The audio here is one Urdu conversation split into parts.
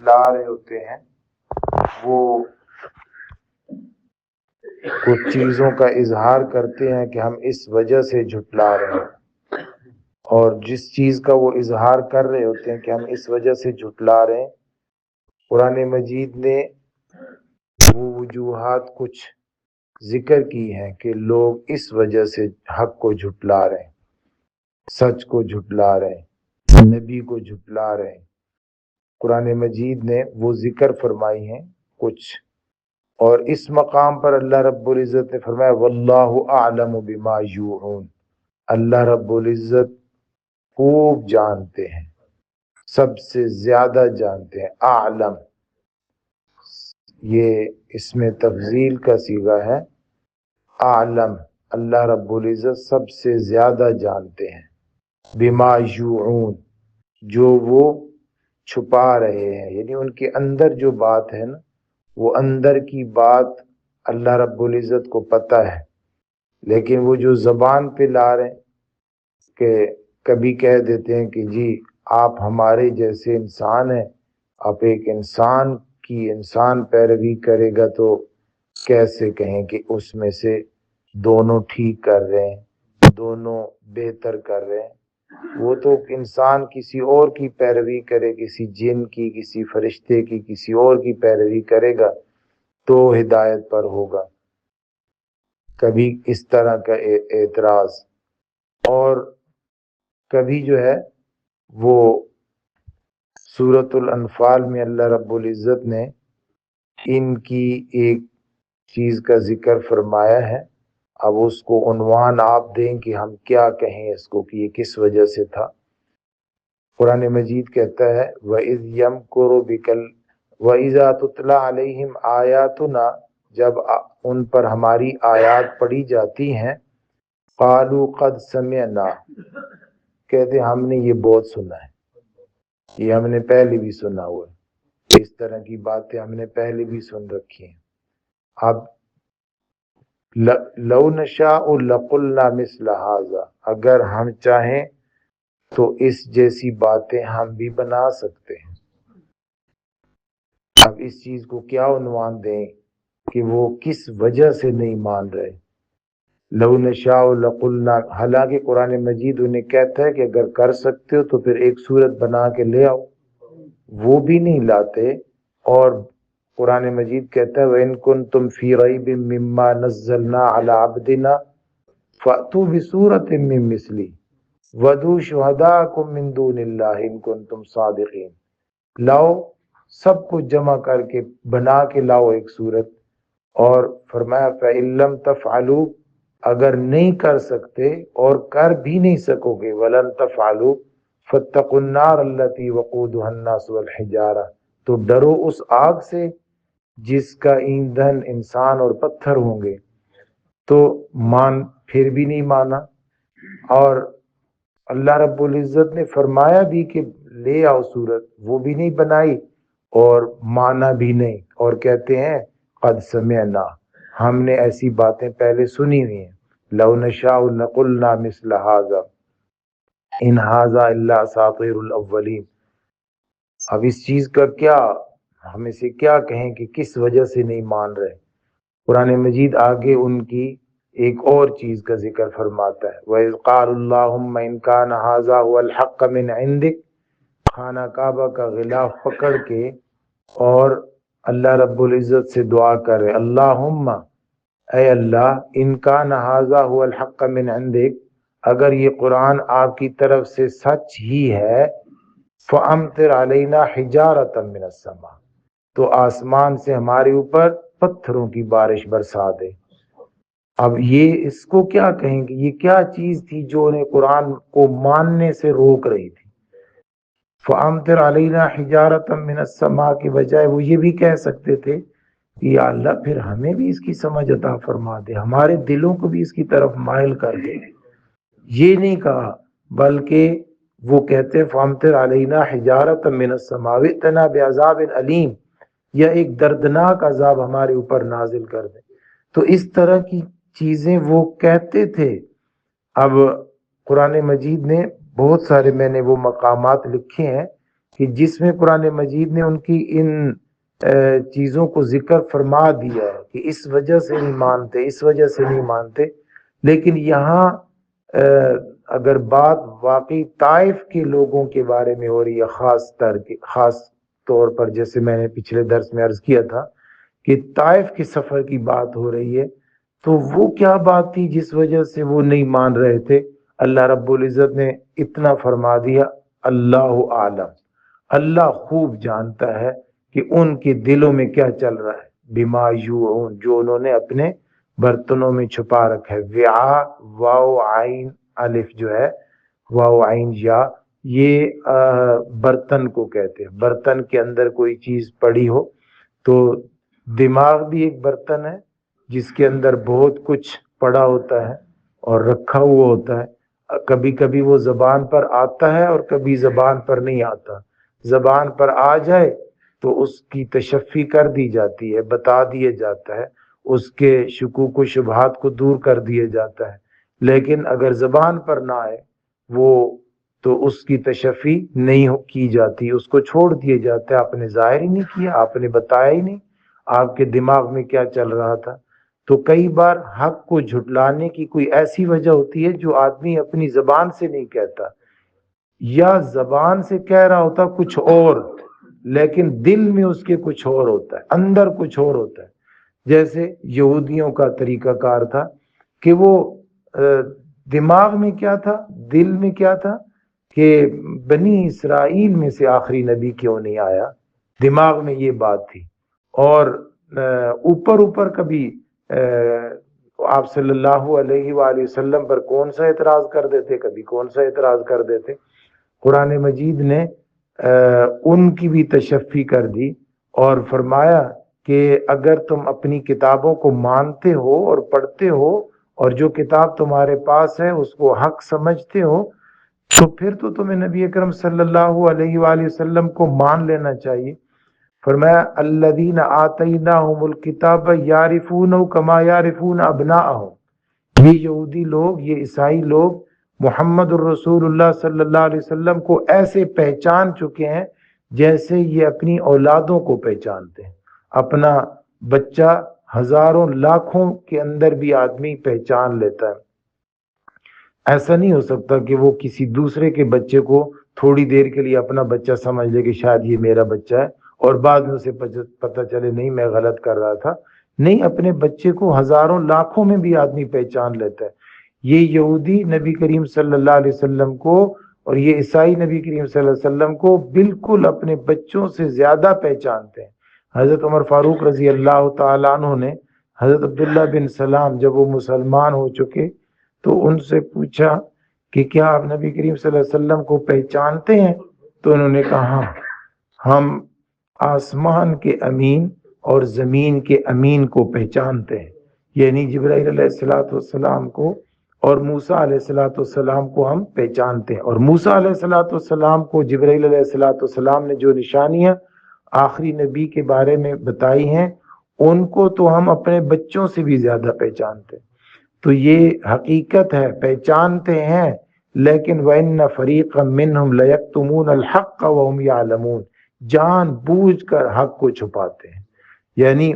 جھٹلا رہے ہوتے ہیں وہ کچھ چیزوں کا اظہار کرتے ہیں کہ ہم اس وجہ سے جھٹلا رہے ہیں، اور جس چیز کا وہ اظہار کر رہے ہوتے ہیں کہ ہم اس وجہ سے جھٹلا رہے ہیں، قرآن مجید نے وہ وجوہات کچھ ذکر کی ہیں کہ لوگ اس وجہ سے حق کو جھٹلا رہے ہیں، سچ کو جھٹلا رہے ہیں، نبی کو جھٹلا رہے ہیں۔ قرآن مجید نے وہ ذکر فرمائی ہیں کچھ، اور اس مقام پر اللہ رب العزت نے فرمایا واللہ اعلم بما یوعون، اللہ رب العزت خوب جانتے ہیں، سب سے زیادہ جانتے ہیں۔ اعلم یہ اس میں تفضیل کا صیغہ ہے، اعلم اللہ رب العزت سب سے زیادہ جانتے ہیں، بما یوعون جو وہ چھپا رہے ہیں، یعنی ان کے اندر جو بات ہے نا، وہ اندر کی بات اللہ رب العزت کو پتہ ہے، لیکن وہ جو زبان پہ لا رہے ہیں کہ کبھی کہہ دیتے ہیں کہ جی آپ ہمارے جیسے انسان ہیں، آپ ایک انسان کی انسان پیروی کرے گا تو کیسے کہیں کہ اس میں سے دونوں ٹھیک کر رہے ہیں، دونوں بہتر کر رہے ہیں۔ وہ تو انسان کسی اور کی پیروی کرے، کسی جن کی، کسی فرشتے کی، کسی اور کی پیروی کرے گا تو ہدایت پر ہوگا۔ کبھی اس طرح کا اعتراض، اور کبھی جو ہے وہ سورۃ الانفال میں اللہ رب العزت نے ان کی ایک چیز کا ذکر فرمایا ہے، اب اس کو عنوان آپ دیں کہ ہم کیا کہیں اس کو کہ یہ کس وجہ سے تھا۔ قرآن مجید کہتا ہے وَإِذْ يَمْكُرُ بِكَ وَإِذَا تُتْلَى عَلَيْهِمْ آيَاتُنَا، جب ان پر ہماری آیات پڑھی جاتی ہیں، قَالُوا قَدْ سَمِعْنَا، کہتے ہیں ہم نے یہ بہت سنا ہے، یہ ہم نے پہلے بھی سنا ہوا ہے، اس طرح کی باتیں ہم نے پہلے بھی سن رکھی ہیں۔ اب لو نشاء لقلنا مثل هذا، اگر ہم چاہیں تو اس جیسی باتیں ہم بھی بنا سکتے ہیں۔ اب اس چیز کو کیا عنوان دیں کہ وہ کس وجہ سے نہیں مان رہے؟ لو نشاء لقلنا، حالانکہ قرآن مجید انہیں کہتا ہے کہ اگر کر سکتے ہو تو پھر ایک صورت بنا کے لے آؤ، وہ بھی نہیں لاتے۔ اور قرآن مجید کہتا ہے وَإِن كُنتُمْ فِي رَيْبٍ مِّمَّا نَزَّلْنَا عَلَىٰ عَبْدِنَا فَأْتُوا بِسُورَةٍ مِّن مِّثْلِهِ وَادْعُوا شُهَدَاءَكُم مِّن دُونِ اللَّهِ إِن كُنتُمْ صَادِقِينَ، لاؤ سب کو جمع کر کے بنا کے لاؤ ایک صورت، اور فرمایا فَإِن لَّمْ تَفْعَلُوا، اگر نہیں کر سکتے اور کر بھی نہیں سکو گے، وَلَن تَفْعَلُوا فَاتَّقُوا النَّارَ الَّتِي وَقُودُهَا النَّاسُ وَالْحِجَارَةُ، تو ڈرو اس آگ سے جس کا ایندھن انسان اور پتھر ہوں گے۔ تو پھر بھی نہیں مانا، اور اللہ رب العزت نے فرمایا بھی کہ لے آؤ صورت، وہ بھی نہیں بنائی اور مانا بھی نہیں، اور کہتے ہیں قد سمعنا، ہم نے ایسی باتیں پہلے سنی ہوئی ہیں۔ لو نشاء لقلنا مثل هذا ان هذا الا اساطیر الاولین۔ اب اس چیز کا کیا ہم اسے کیا کہیں کہ کس وجہ سے نہیں مان رہے؟ قرآن مجید آگے ان کی ایک اور چیز کا ذکر فرماتا ہے وَإِذْ قَالُوا اللَّهُمَّ إِنْ كَانَ هَذَا هُوَ الْحَقَّ مِنْ عِنْدِكَ، خانہ کعبہ کا غلاف پکڑ کے اور اللہ رب العزت سے دعا کرے اللہم، اے اللہ، ان کان ھذا هو الحق من عندک، اگر یہ قرآن آپ کی طرف سے سچ ہی ہے، فَأَمْطِرْ عَلَيْنَا حِجَارَةً مِّنَ السَّمَاءِ، تو آسمان سے ہمارے اوپر پتھروں کی بارش برسا دے۔ اب یہ اس کو کیا کہیں گے؟ یہ کیا چیز تھی جو انہیں قرآن کو ماننے سے روک رہی تھی؟ فَأَمْطِرْ عَلَيْنَا حِجَارَةً مِّنَ السَّمَاءِ کی بجائے وہ یہ بھی کہہ سکتے تھے کہ یا اللہ پھر ہمیں بھی اس کی سمجھ عطا فرما دے، ہمارے دلوں کو بھی اس کی طرف مائل کر دے۔ یہ نہیں کہا، بلکہ وہ کہتے فَأَمْطِرْ عَلَيْنَا حِجَارَةً مِّنَ السَّمَاءِ وَائْتِنَا بِعَذَابٍ أَلِيمٍ، یا ایک دردناک عذاب ہمارے اوپر نازل کر دے۔ تو اس طرح کی چیزیں وہ کہتے تھے۔ اب قرآن مجید نے بہت سارے، میں نے وہ مقامات لکھے ہیں کہ کہ جس میں قرآن مجید نے ان کی ان چیزوں کو ذکر فرما دیا ہے کہ اس وجہ سے نہیں مانتے، اس وجہ سے نہیں مانتے، لیکن یہاں اگر بات واقعی طائف کے لوگوں کے بارے میں ہو رہی ہے، خاص طور پر، جیسے میں نے پچھلے درس میں عرض کیا تھا کہ طائف کے سفر کی بات ہو رہی ہے، تو وہ کیا بات تھی جس وجہ سے وہ نہیں مان رہے تھے؟ اللہ رب العزت نے اتنا فرما دیا، اللہ عالم، اللہ خوب جانتا ہے کہ ان کے دلوں میں کیا چل رہا ہے، بما یوعون، جو انہوں نے اپنے برتنوں میں چھپا رکھا ہے۔ وعاء، واو عین الف جو ہے، واو عین یا، یہ برتن کو کہتے ہیں۔ برتن کے اندر کوئی چیز پڑی ہو تو دماغ بھی ایک برتن ہے جس کے اندر بہت کچھ پڑا ہوتا ہے اور رکھا ہوا ہوتا ہے، کبھی کبھی وہ زبان پر آتا ہے اور کبھی زبان پر نہیں آتا۔ زبان پر آ جائے تو اس کی تشفی کر دی جاتی ہے، بتا دیا جاتا ہے، اس کے شکوک و شبہات کو دور کر دیا جاتا ہے، لیکن اگر زبان پر نہ آئے وہ تو اس کی تشفی نہیں کی جاتی، اس کو چھوڑ دیا جاتا ہے۔ آپ نے ظاہر ہی نہیں کیا، آپ نے بتایا ہی نہیں آپ کے دماغ میں کیا چل رہا تھا۔ تو کئی بار حق کو جھٹلانے کی کوئی ایسی وجہ ہوتی ہے جو آدمی اپنی زبان سے نہیں کہتا، یا زبان سے کہہ رہا ہوتا کچھ اور لیکن دل میں اس کے کچھ اور ہوتا ہے، اندر کچھ اور ہوتا ہے۔ جیسے یہودیوں کا طریقہ کار تھا کہ وہ دماغ میں کیا تھا، دل میں کیا تھا کہ بنی اسرائیل میں سے آخری نبی کیوں نہیں آیا، دماغ میں یہ بات تھی، اور اوپر کبھی آپ صلی اللہ علیہ وآلہ وسلم پر کون سا اعتراض کر دیتے، کبھی کون سا اعتراض کر دیتے۔ قرآن مجید نے ان کی بھی تشفی کر دی اور فرمایا کہ اگر تم اپنی کتابوں کو مانتے ہو اور پڑھتے ہو اور جو کتاب تمہارے پاس ہے اس کو حق سمجھتے ہو تو پھر تو تمہیں نبی اکرم صلی اللہ علیہ وآلہ وسلم کو مان لینا چاہیے۔ فرمایا الذین آتیناہم الکتاب یعرفونہ کما یعرفون ابناءہم، یہ یہودی لوگ، یہ عیسائی لوگ محمد الرسول اللہ صلی اللہ علیہ وسلم کو ایسے پہچان چکے ہیں جیسے یہ اپنی اولادوں کو پہچانتے ہیں۔ اپنا بچہ ہزاروں لاکھوں کے اندر بھی آدمی پہچان لیتا ہے، ایسا نہیں ہو سکتا کہ وہ کسی دوسرے کے بچے کو تھوڑی دیر کے لیے اپنا بچہ سمجھ لے کہ شاید یہ میرا بچہ ہے اور بعد میں اسے پتہ چلے نہیں میں غلط کر رہا تھا۔ نہیں، اپنے بچے کو ہزاروں لاکھوں میں بھی آدمی پہچان لیتا ہے۔ یہ یہودی نبی کریم صلی اللہ علیہ وسلم کو اور یہ عیسائی نبی کریم صلی اللہ علیہ وسلم کو بالکل اپنے بچوں سے زیادہ پہچانتے ہیں۔ حضرت عمر فاروق رضی اللہ تعالیٰ عنہ نے حضرت عبداللہ بن سلام جب وہ مسلمان ہو چکے تو ان سے پوچھا کہ کیا آپ نبی کریم صلی اللہ علیہ وسلم کو پہچانتے ہیں؟ تو انہوں نے کہا ہاں، ہم آسمان کے امین اور زمین کے امین کو پہچانتے ہیں، یعنی جبرائیل علیہ السلام کو اور موسیٰ علیہ السلام کو ہم پہچانتے ہیں۔ اور موسیٰ علیہ السلام کو جبرائیل علیہ السلام نے جو نشانیاں آخری نبی کے بارے میں بتائی ہیں ان کو تو ہم اپنے بچوں سے بھی زیادہ پہچانتے ہیں۔ تو یہ حقیقت ہے، پہچانتے ہیں، لیکن وَإِنَّ فَرِيقًا مِّنْهُمْ لَيَكْتُمُونَ الْحَقَّ وَهُمْ يَعْلَمُونَ، جان بوجھ کر حق کو چھپاتے ہیں، یعنی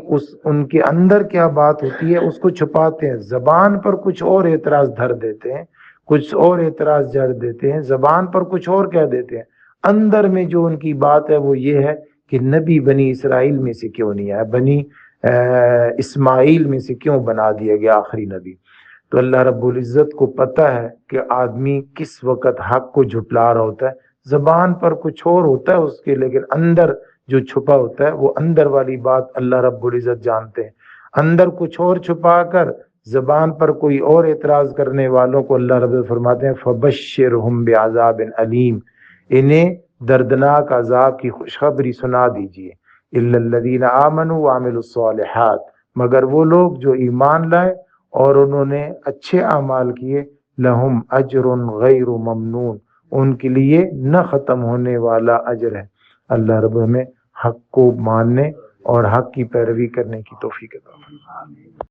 ان کے اندر کیا بات ہوتی ہے اس کو چھپاتے ہیں، زبان پر کچھ اور اعتراض دھر دیتے ہیں، کچھ اور اعتراض جڑ دیتے ہیں، زبان پر کچھ اور کہہ دیتے ہیں، اندر میں جو ان کی بات ہے وہ یہ ہے کہ نبی بنی اسرائیل میں سے کیوں نہیں آیا، بنی اسماعیل میں سے کیوں بنا دیا گیا آخری نبی۔ تو اللہ رب العزت کو پتہ ہے کہ آدمی کس وقت حق کو جھٹلا رہا ہوتا ہے، زبان پر کچھ اور ہوتا ہے اس کے، لیکن اندر جو چھپا ہوتا ہے وہ اندر والی بات اللہ رب العزت جانتے ہیں۔ اندر کچھ اور چھپا کر زبان پر کوئی اور اعتراض کرنے والوں کو اللہ رب العزت فرماتے ہیں فبشرہم بعذاب علیم، انہیں دردناک عذاب کی خوشخبری سنا دیجئے۔ الا الذین آمنوا وعملوا الصالحات، مگر وہ لوگ جو ایمان لائے اور انہوں نے اچھے اعمال کیے، لہم اجر غیر ممنون، ان کے لیے نہ ختم ہونے والا اجر ہے۔ اللہ رب ہمیں حق کو ماننے اور حق کی پیروی کرنے کی توفیق عطا فرمائے۔